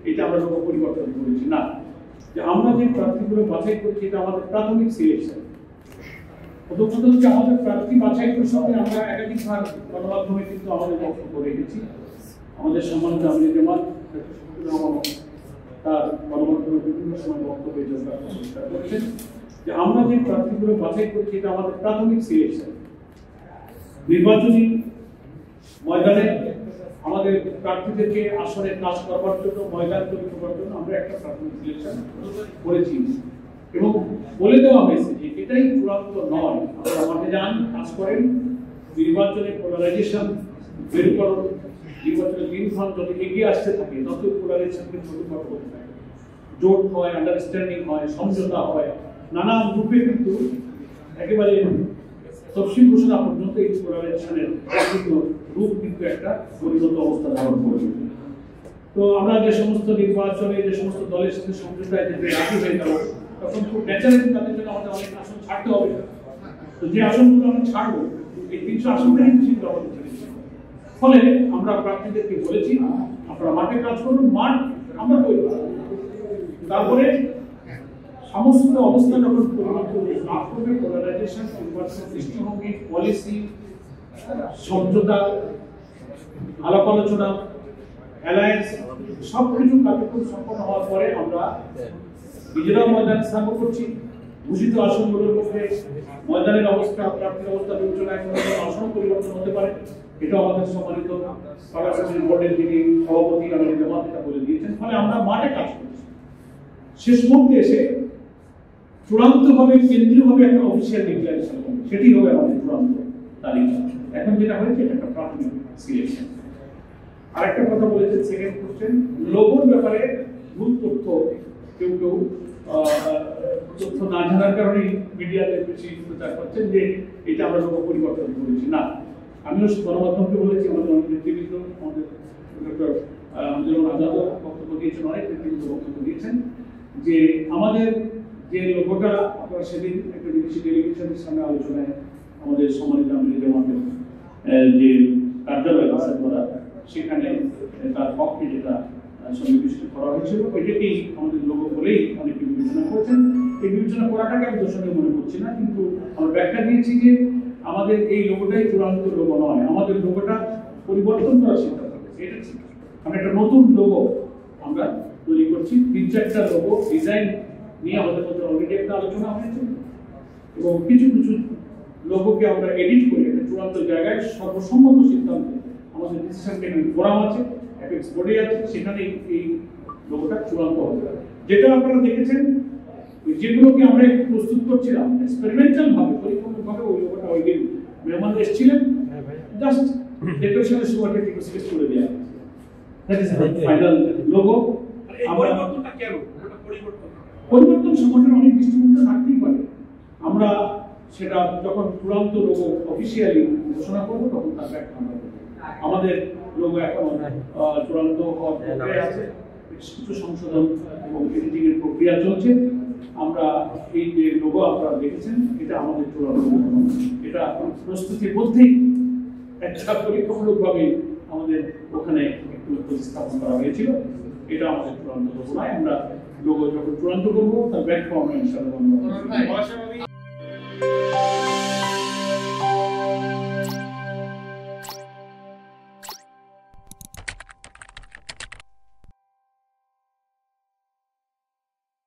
এটা আমরা লোক পরিবর্তন করেছি না, যে আমরা যে প্রার্থীগুলো বাছাই করেছি এটা আমাদের প্রাথমিক সিলেকশন। প্রথমত হচ্ছে আমাদের প্রার্থী বাছাই প্রসঙ্গে আমরা একাধিকবার গণমাধ্যমে কিন্তু আমাদের বক্তব্য রেখেছি। আমাদের সম্মানিত আমির জামাত তার গণমাধ্যমে বিভিন্ন সময় বক্তব্যে চেষ্টা করেছেন যে আমরা যে প্রার্থীগুলো বাছাই করেছি এটা আমাদের প্রাথমিক সিলেকশন। নির্বাচনী ময়দানে আমাদের প্রার্থীদেরকে আসলে কাজ করবার জন্য, ময়দান তৈরি করবার জন্য আমরা একটা প্রাথমিক সিলেকশন করেছি এবং বলে দেওয়া হয়েছে যে এটাই চূড়ান্ত নয়। আপনারা মাঠে যান, কাজ করেন, নির্বাচনে পোলারাইজেশন বের করুন, নির্বাচনের দিনক্ষণ যত এগিয়ে আসতে থাকে তত পোলারাইজেশনকে ছোট করতে থাকে, জোট হয়, আন্ডারস্ট্যান্ডিং হয়, সমঝোতা হয়, নানান রূপে কিন্তু একেবারে তফসিল ঘোষণা পর্যন্ত এই পোলারাইজেশনের রূপ কিন্তু একটা পরিণত অবস্থা ধারণ করবে। তো আমরা যে সমস্ত নির্বাচনে যে সমস্ত দলের সাথে সমঝোতায় যেতে রাজি হয়ে যাব তখন খুব ন্যাচারালি তাদের জন্য আমাদের অনেক আসন ছাড়তে হবে। তো যে আসনগুলো আমরা ছাড়বো এই 300 আসনটাই কিন্তু আমাদের ছেড়েছি। ফলে আমরা প্রার্থীদেরকে বলেছি আপনারা মাঠে কাজ করুন, মাঠ আমরা তৈরি করব। তারপরে সমস্ত অবস্থা যখন পরিবর্তন লাভ করবে, পোলারাইজেশন, নির্বাচন, দৃষ্টিভঙ্গি, পলিসি, সমঝোতা, আলাপ আলোচনা, অ্যালায়েন্স সবকিছু কার্যক্রম সম্পন্ন হওয়ার পরে আমরা নিজেরাও ময়দান স্থাপন করছি। ঘোষিত আসনগুলোর মধ্যে ময়দানের অবস্থা, প্রার্থীর অবস্থা বিবেচনায় আসন পরিবর্তন হতে পারে। এটা আমাদের সম্মানিত পার্লামেন্টারি বোর্ডের যিনি সভাপতি আমির জামাত এটা বলে দিয়েছেন। ফলে আমরা মাঠে কাজ করছি। শেষ মুহূর্তে এসে চূড়ান্তভাবে কেন্দ্রীয়ভাবে একটা অফিসিয়াল ডিক্লারেশন হবে, সেটি হবে আমাদের চূড়ান্ত তালিকা। এখন যেটা হয়েছে এটা একটা প্রাথমিক সিলেকশন। আরেকটা কথা বলেছেন, সেকেন্ড কোশ্চেন, লোগোর ব্যাপারে ভুল তথ্য কেউ তথ্য না জানার কারণে মিডিয়াতে বেশি প্রচার করছেন যে এটা আমরা লোগো পরিবর্তন করেছি না। আমিও গণমাধ্যমকে বলেছি, আমাদের অনেক নেতৃবৃন্দ, আমাদের ডক্টর আজাদও বক্তব্য দিয়েছেন, অনেক নেতৃবৃন্দ বক্তব্য দিয়েছেন যে আমাদের যে লোগোটা আপনারা সেদিন একটা বিদেশি ডেলিগেশনের সামনে আলোচনায় আমাদের সম্মানিত আমির জামাতের যে কার্যালয় আছে করা, সেখানে তার পক্ষে যেটা সন্নিবেশিত করা হয়েছিল এটাকেই আমাদের লোগো বলেই অনেকে বিবেচনা করেছেন। এই বিবেচনা করাটাকে আমি দোষণীয় মনে করছি না, কিন্তু আমরা ব্যাখ্যা দিয়েছি যে আমাদের এই লোগোটাই চূড়ান্ত লোগো নয়, আমাদের লোগোটা পরিবর্তন করার সিদ্ধান্ত হয়েছে। এটা ঠিক, আমরা একটা নতুন লোগো আমরা তৈরি করছি। 3-4টা লোগো ডিজাইন নিয়ে আমাদের মধ্যে অলরেডি একটা আলোচনা হয়েছে এবং কিছু কিছু লোগোকে আমরা এডিট করে একটা চূড়ান্ত জায়গায় সর্বসম্মত সিদ্ধান্ত আমাদের ডিসিশন মেকিং ফোরাম আছে, অ্যাপেক্স বোর্ডে আছে, সেখানে এই লোগোটা চূড়ান্ত হবে। যেটা আপনারা দেখেছেন যেগুলোকে আমরা একটু প্রস্তুত করছিলাম এক্সপেরিমেন্টাল ভাবে, পরীক্ষামূলকভাবে ওই লোগোটা ওই দিন মেহমান এসেছিলেন, জাস্ট ডেকোরেশনের সময়টা একটু সিলেক্ট করে দেওয়া। That is final logo. এই পরিবর্তনটা কেন? পরিবর্তন সংগঠনের অনেক দৃষ্টিভঙ্গি থাকতেই পারে। আমরা সেটা যখন চূড়ান্ত লোগো অফিসিয়ালি ঘোষণা করবো তখন তার ব্যাখ্যা আমরা করবো। আমাদের লোগো এখন চূড়ান্ত হওয়ার প্রক্রিয়া আছে, কিছু সংশোধন এবং এডিটিং এর প্রক্রিয়া চলছে। আমরা এই যে লোগো আপনারা দেখেছেন এটা আমাদের চূড়ান্ত লোগো, এটা প্রস্তুতির মধ্যেই একটা পরীক্ষামূলকভাবে আমাদের ওখানে একটু প্রতিস্থাপন করা হয়েছিল। এটা আমাদের চূড়ান্ত লোগো নয়। আমরা লোগো যখন চূড়ান্ত করবো তার ব্যাখ্যা আমরা ইনশাআল্লাহ